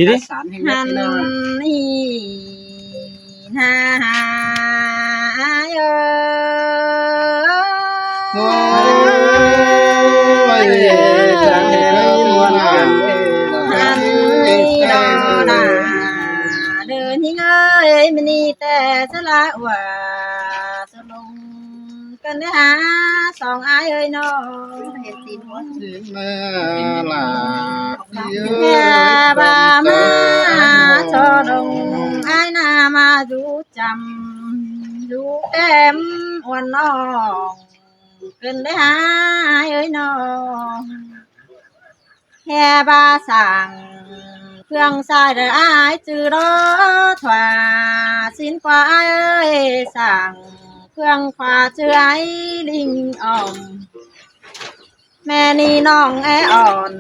ดีดิ สารแห่ง หั นี้ น พี่น้อง นี่ฮาเอ โอ้ย อ สารแห่งนี้นวลกัน หันนี่ดอดาเดินหิงเอ้ยมันนี่แต่สละว่าสลงกันเด้อหาสองอายเอ้ยน้อง สิมาลาพี่ แม่บามาชอดงอายนามาดูจำดูแก้มอ้วนน้องขึ้นได้หาเอ้ยน้องแค่บาสั่งเครื่องสายเด้ออายจือรอถวาสินกว่าเอ้ยสั่งเครื่องขวาเจือไอ้ลิงอ่อมแม่นี่น้องไออ่อน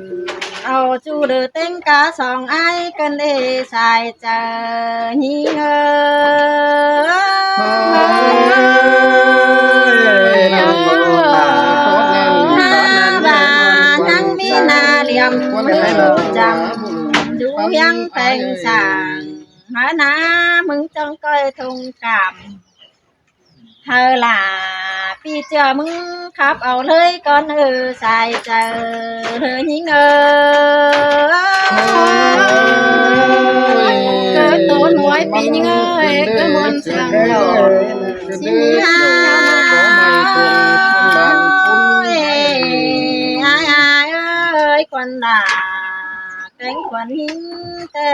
เอาจูเดือเต้งกาสองไอ้กันเอสายเจอหิงเออบายังมีนาเหลี่ยมมือจำดูยังแต่งสางหานามึงจังก้อยทงกำเธอล่ะพี่เจอมึงขับเอาเลยก่อนสายเจอเธอหิงเกิดตัวหน่วยปียิงเกิดมวนเสียงหล่อสิฮาเอ้ยควันด่าแกงควันหิงแต่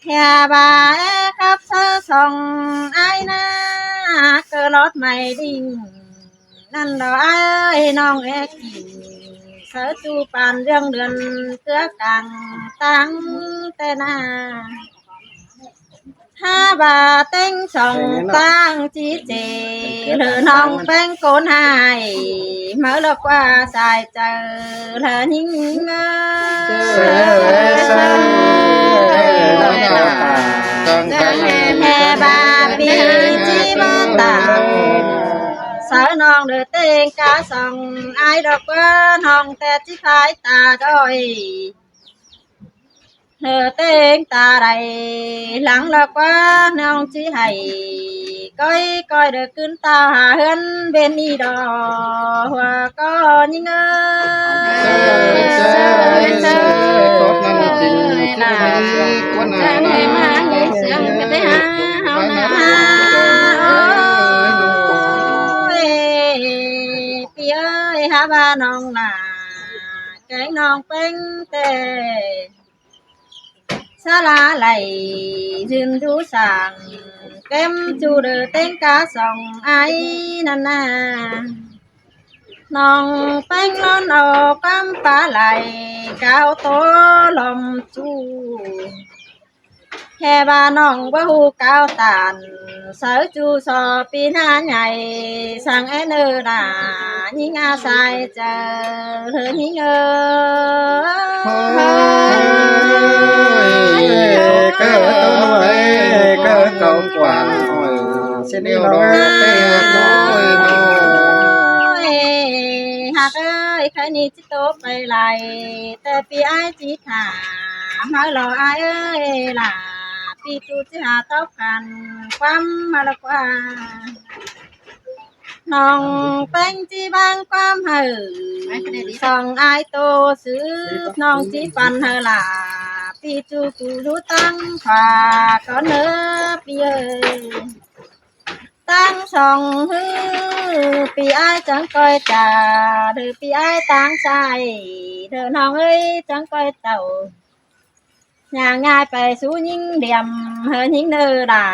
แค่บาครับเธอส่องไอ้นาเกิดรถไม่ดิ่งนั่นดอกไอ้น้องกินเสือจูปานเรื่องเดือนเกือกังตั้งแต่นาห้าบาเต้งสองตั้งจีเจหรือน้องแป้งโกนหายเมื่อเลิกว่าสายเจอเธอนิ่งแม่บาปีจีบตาสาวน้องเดือเต้งกาส่องไอ้ดอกว่าน้องแต่จีพายตาด้อยเธอเต้งตาใดหลังดอกว่าน้องจีให้ก้อยเดือขึ้นตาหาเฮือนเบนนี่ดอกว่าก็ยิ่งมาเงยเสียงกันได้หาเฮานะพี่เอ้ยหาบ้าน้องน่ะแกงน้องเป็นแต่สาลาไหลยืนดูสั่งเก็มจูเดือเต้งกาส่องไอ้นั่นน่ะน้องแป้งนอนออกกำปลาไหลก้าวโตลมจูแค่บ้าน้องบ่ฮู้ก้าวตานเสือจูสอปีหน้าใหญ่สั่งไอ้เนื้อน่ะยิ่งอาศัยเจอเธอยิ่งก็ตัวหน่วยก็เก่ากว่าเช่นนี้เราไปน้อยน้อย หากเอ้ยใครนี่จิตโตไปไหลแต่ปีไอจิตหามาหล่อไอเอ้ยล่ะปีจูจิหาเต้ากันความมาละกว่าน้องแป้งจีบางความเหือสองไอโตซื้อน้องจีฟันเฮล่ะปีจูกูรู้ตั้งขวาก็เนื้อปีเอ้ยตั้งสองฮือปีไอจังก้อยจ่าเธอปีไอตั้งใจเธอน้องเอ้ยจังก้อยเต่าnhà ngayไปสู้ยิ่งเดียมเฮยิ่งเนอด่า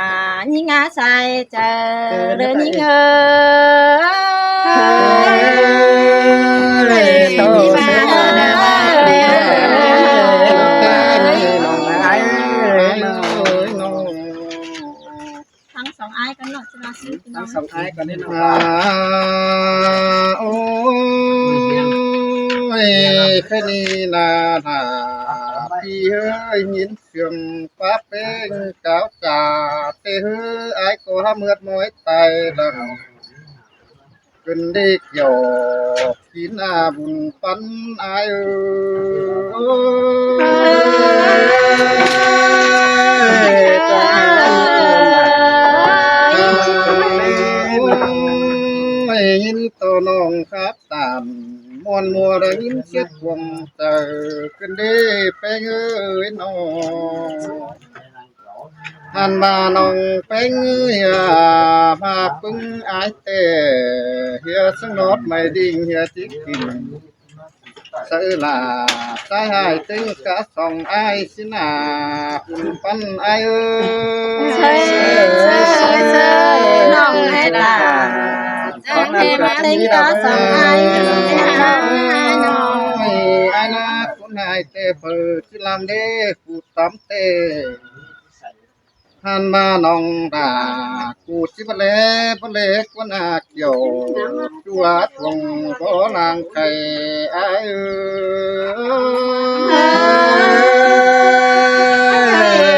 ยิ่งอาใส่เจอเดินยิ่งที่บ้านทั้งสองไอ้กันหนอจะมาซื้อทั้งสองไอ้กันนี่นะโอ้ยแค่นี้นะพี่เอ้ยยินเสียงป้าเป็นเก้าจ่าเตะเฮ้ยไอ้ก็ห้ามเมื่อมวยไตดังเ ขึ้นได้เกี่ยวกินอาบุญปันอายจังไม่ยินตัวน้องครับตามมวนมัวได้ยินเสียงวงเจอขึ้นได้ไปเอ้ยน้องหันมาน้องเป็นเฮียมาปึ้งอายเตเฮียสังนอดไม่ดิ่งเฮียจิกกินซื้อลาสายหายตึงกะส่องอายสินาหุ่นปันอายเชยเชยน้องให้ตาจังให้มาติงก็สองไอ้หาน้องอายนาคุณอายเตเปิดสิลำเด้กูตำเตหันมาน้องตากูจิบะเลกวนอาเกี่ยวจัวทวงขอนางไก่อาย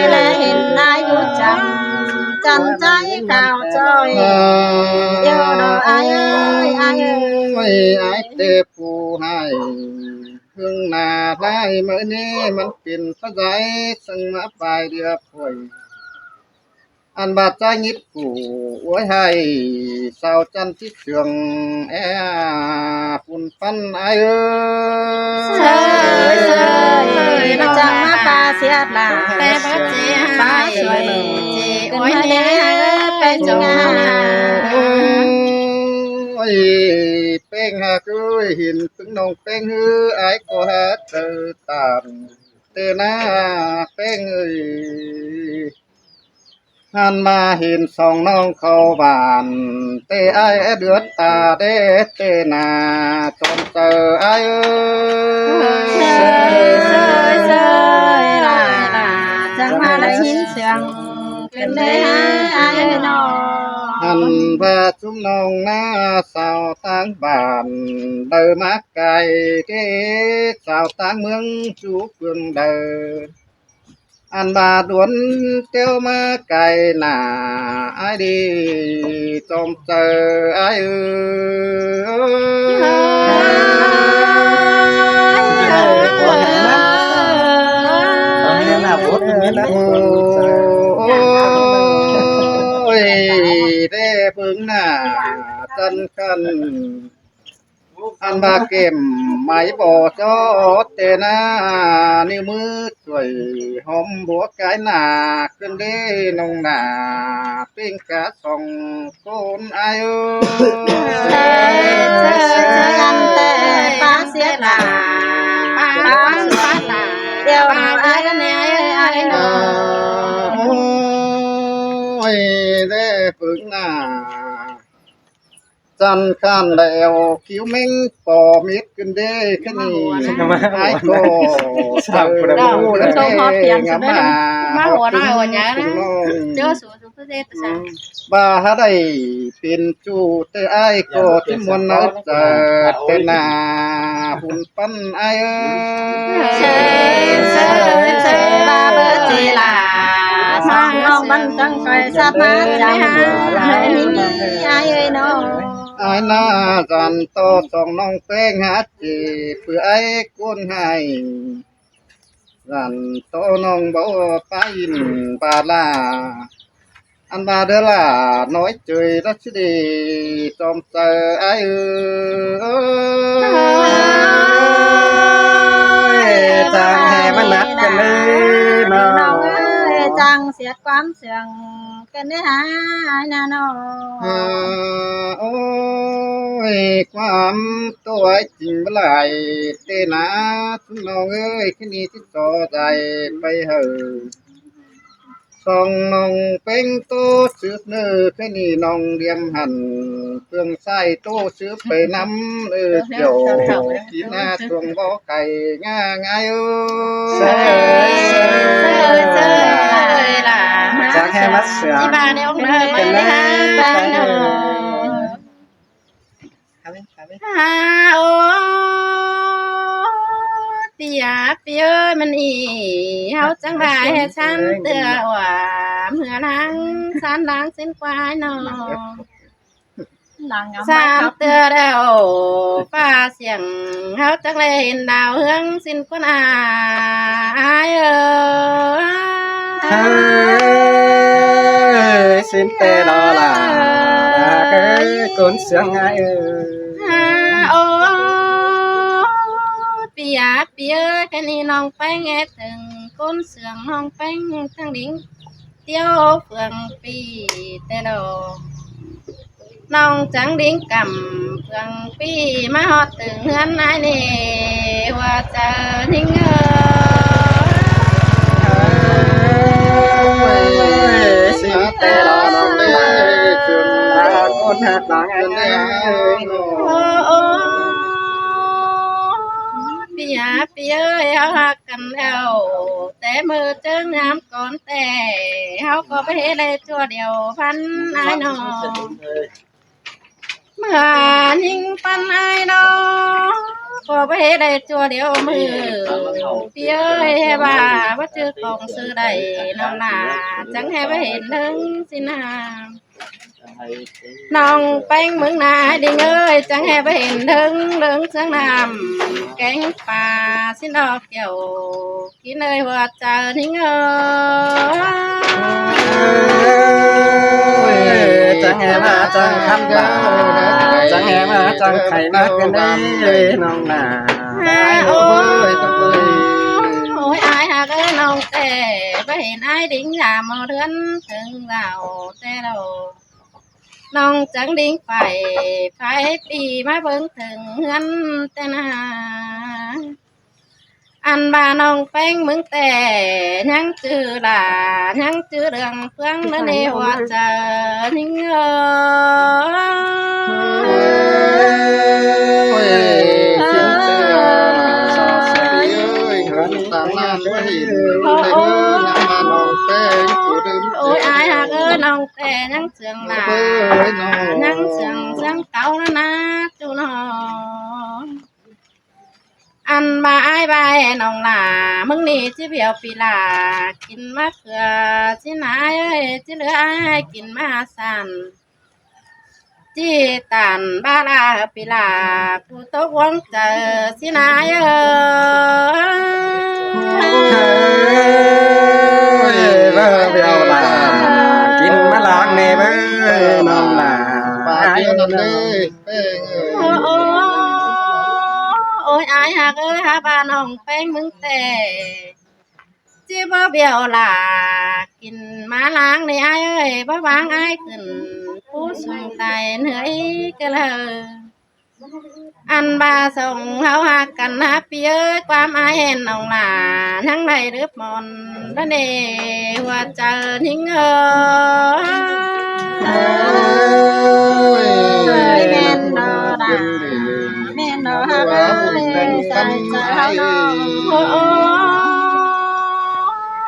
และเห็นนายอยู่จันใจข่าวจอยเดี๋ยวดอกอายเตปูให้เพิ่งหน้าได้เมื่อนี้มันเป็นพระใจสังมาปลายเดือพวยอันบาดใจยิบกูไว้ให้สาวจันที่เชื่องปุ่นปันอายเชยจังมาปาเสียหลาแต่บ่เจีปาสวยเจีโอ้ยเนี่ยเป็นจังงเป้งหาคือเห็นตึงน้องเป้งฮือไอ้ก็หาเจอตามเตนาเป้งหันมาเห็นสองน้องเขาบานเตไอเดือดตาเดเตนาจนเจอไอเชยล่ะจังมาละหินเสียงเป็นได้ไอ้น้องหันพาจุ่มน้องหน้าสาวตั้งบ้านเดินมาไกลเกสาวตั้งเมืองจูเพื่องเดินอันบาดวนเตียวมาไกลหน้าไอ้ดีจอมเจอไอ้ได้เพิ่งหน้าจันกันอันบาเก็มไม่บ่จอดเตนานิ้วมือช่วยหอมบัวกายหน้าขึ้นได้นงหน้าปิ้งกะส่องโกนอายุกันแต่ป้าเสียหลาป้าสุภาษาเดี๋ยวไอ้กันเนี่ยไอ้น้องโอ้ยได้ฝึกหน้าจันขันแล้วคิวเม้งปอมิดขึ้นได้ขึ้นนี่ไอ้ก็สั่งประมูลแล้วงามมาหัวหน้าหัวใหญ่นะเจ้าสูสุภเดชสั่งบาหาได้เป็นจูแต่ไอ้ก็ที่มวลนักจะแต่นาหุ่นปั้นไอ้เชยบาเบอร์จีลาสองน้องบันจังไกสับมาใจหาไอ้น้องไอ้นาจันโตสองน้องเป้งหาจีเพื่อไอ้กุ้นให้จันโตน้องบ่ไปอินปาลาอันบาเดล่าน้อยจุยรัชดีจอมเจอไอ้จังให้มันนัดกันเลยน้องจังเสียความเสียงกันได้หาหน้าน้องโอ้ยความตัวจริงเมื่อไรเตนาทุนน้องเอ้ยขึ้นนี้ที่ต่อใจไปเหอะสองน้องเป็นโตสืบเนื้อขึ้นนี้น้องเรียมหันเครื่องใส่โตสืบไปน้ำเกี่ยวกินหน้าตวงบ่อไก่ง่ายง่ายเสยล่ะจากแค่มัดเสือที่บ้านในองค์เดิมไปเลยฮะไปเนาะโอ้เตียเปียมันอีเฮาจังบ่ายให้ฉันเตือว่าเมื่อนังสันหลังเส้นควายน้อง สามเตือแล้วฟ้าเสียงเฮาจังเลยเห็นดาวเฮืองสิ้นคนอายเฮ้ยสิ้นเตลอล่ะเอ้ยคนเสียงไงโอ้ปียาปีเอ้ยแค่นี้น้องไปแง่ถึงคนเสียงน้องไปทั้งดิ้งเตี้ยวเฟืองปีแต่ดอกน้องจังดิ้งกำเฟืองปีมาฮอดถึงเฮือนนายนี่ว่าจะนิ่งสิ้นเตลอน้องเลยคืนลาคนหักหลังไอ้เนี่ย โอ้ปียาปีเอ้ยเฮาหักกันแล้วแต่มือเจองามก่อนแต่เฮาก็ไปเฮ็ดเลยชั่วเดียวพันนายน้องเมื่อนิ่งปันไอ้น้องก็ไปเฮ็ดได้ชั่วเดียวมือปีเอ้ยให้ว่าว่าชื่อกองซื้อได้น้องนาจังให้ไปเห็นถึงสินาน้องแป้งเมืองนาดิ่งเอ้ยจังให้ไปเห็นถึงเรื่องเสียงน้ำแกงป่าสินดอกเกี่ยวกินเอ้ยหัวใจนิ่งเอ้ยจังแหมาจังคันดาวจังแหมาจังไข่นักกันได้น้องนาโอ้ยโอ้ยอายหากเอ้ยน้องแต่ไปเห็นอายดิ่งยามเอาเดือนถึงเราแต่เราน้องจังดิ้งไปปีมาเบิ่งถึงเงินแต่นาอันบ้าน้องแป้งมึงแต่ยังจื้อล่ะยังจื้อเรื่องเพื่องนั่นเองว่าจะนิ่งตามน้ำด้วยโอ้ยอายหากน้องแต่ยังเสียงหลายังเสียงเก่าแล้วนะจูนออันบายบายน้องหลามึงนี่จิเบียวปีลากินมะเขือจินายเอ้ยจิเหลืออายกินมาสันจีตันบาลาปีลากูตกวงเจอสินายเอ้ยเบ้อเบียวลากินมะลางเนเบ้อน้องลาปาเดียวนั่นเลยเป้งโอ้ยอายหักเอ้ยหาบ้านน้องแป้งมึงแต่จีบ่เบียวลากินมาล้างในอายเอ้ยบ่วางอายขึ้นผู้สูงตายเหนื่อยก็เลยอันบาส่งเฮาหักกันนะพี่เอ้ยความอายเห็นน้องหลาทั้งในหรือมนนั่นเองว่าเจอทิ้งแม่นดอดาแม่นดอฮาเอ้ยใจเฮาน้อง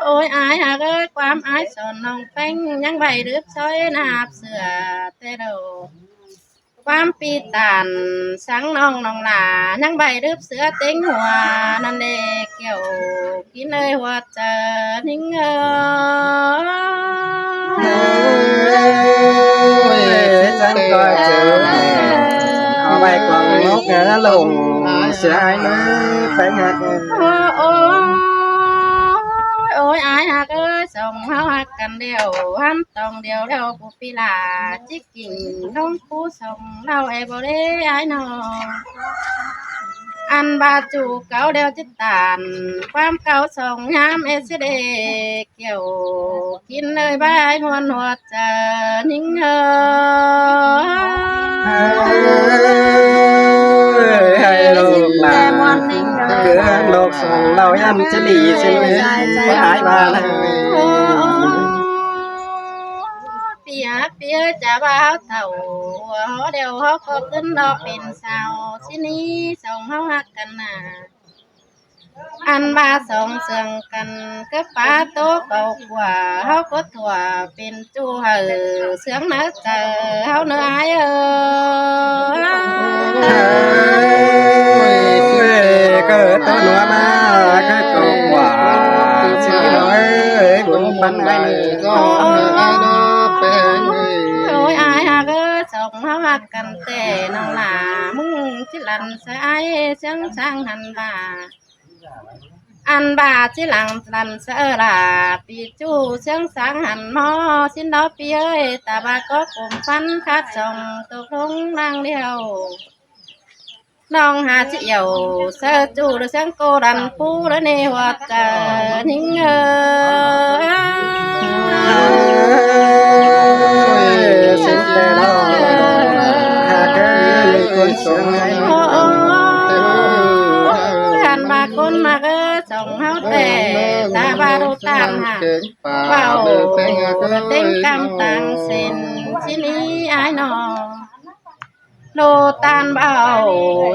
โอ้ยอายหากเอ้ยความอายสอนน้องแป้งยังใบรึบซอยนาบเสือแต่เราความปีตันสังน้องหลายังใบรึบเสือเต็งหัวนั่นเด็กเกี่ยวกินเลยหัวเจอนิ่งจังก็เจอเอาไปกล่องนกเงาลงเสียหายเนื้อไปหักโอ้ยอายหักเอ้ยส่งเฮาหักกันเดียวหันตองเดียวแล้วผู้ปีลาจิกกิ่งน้องผู้ส่งเราไอ้บ่ได้อายน้องอันบาจูเก่าเดียวจิตตานความเก่าส่งยามเอสเดเกี่ยวกินเลยบายมวนหัวเจอนิ่งให้ลูกหลานเกือโลกส่งเราย่ำจะดีสิไม่หายมาเลยเปียจะบ่าวเต่าเดี๋ยวเขาก็ขึ้นดอกเป็นสาวที่นี้ส่งเขาหักกันน่ะอันบาส่งเสื่องกันก็ป้าโตเก่ากว่าเขาก็ถั่วเป็นจูเหอเสียงนักเจอเขาเหนื่อยก็ต้นหัวมาก็กว่าสิน้อยบุญปันไอ้ก็ไอ้ดอแปงโอ้ยอายหักส่ ส่งเฮาฮักกันแต่น้องหลามึงจิลันสายเสียงสังหันบ่าอันบ่าจิหลังลันเสอลาปีจูเสียงสังหันหมอสินดอกปีเอ้ยตาบาก็กลมฟันคัดส่งตกลงนางเดียวน้องหาจิเหี่ยวเสอจูหรือเสียงโกดันปูและในหัวใจนิ่งสิแต่น้องหากเอ้ยคนสวย กันบาคนมาเออส่งเฮาแต่ตาบารุตามหาเป่าเต็งกำต่างเส้นชินี้อายนอโลตานเบา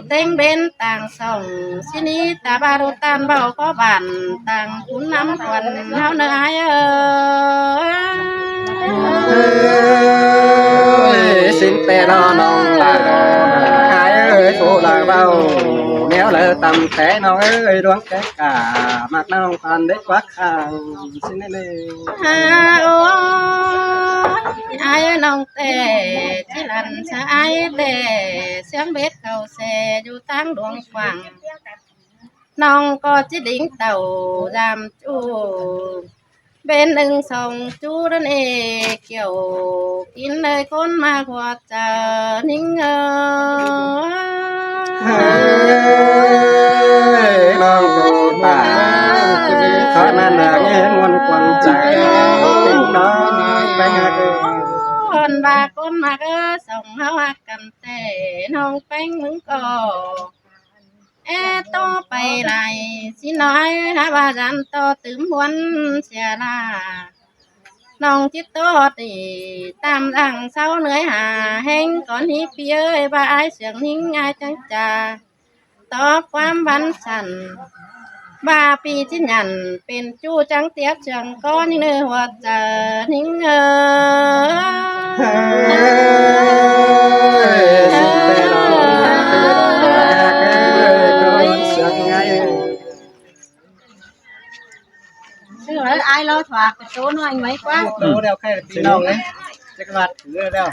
เต็งเบนต่างส่งชินี้ตาบารุตานเบาก็บันต่างคุณน้ำควันเฮาเนื้อสิแต่น้องหาเอ้ยโทรลาเบาแนวเลยตำแต่น้องเอ้ยดวงแก่กามักน้องพันได้ควักข้างสิแน่ๆ ฮาโอ้ยอายน้องแต่ที่ลันชายแต่เสียงเบ็ดเขาแสอยู่ตั้งดวงฟังน้องก็จิดิ่งเต่ายามจูเป็นหนึ่งสองจูนั่นเองเกี่ยวกินเลยคนมาขวดเจอนิ่งน้องดูตาเขานั่นน่ะเงี้ยมวนควันใจติงน้องไปหาเกิน คนบาคนมาเออส่งเฮาฮักกันแต่น้องแป้งมึงก็โตไปไหลสิน้อยฮะว่าจันโตตื่มหวนเสียลาน้องจิตโตตีตามดังเศร้าเหนื่อยหาแห้งก่อนนี้พี่เอ้ยว่าไอเสียงนิ่งง่ายจังจ่าตอบความบันสันบาปีจิหยันเป็นจู้จังเตียบเสียงก้อนนี่เนื้อหัวใจนิ่งชื่ออะไรไอ้เราถวากเป็นตัวน้อยไหมกว่า Đâu đeo khay là tí nông đấy. Chắc là thử đeo.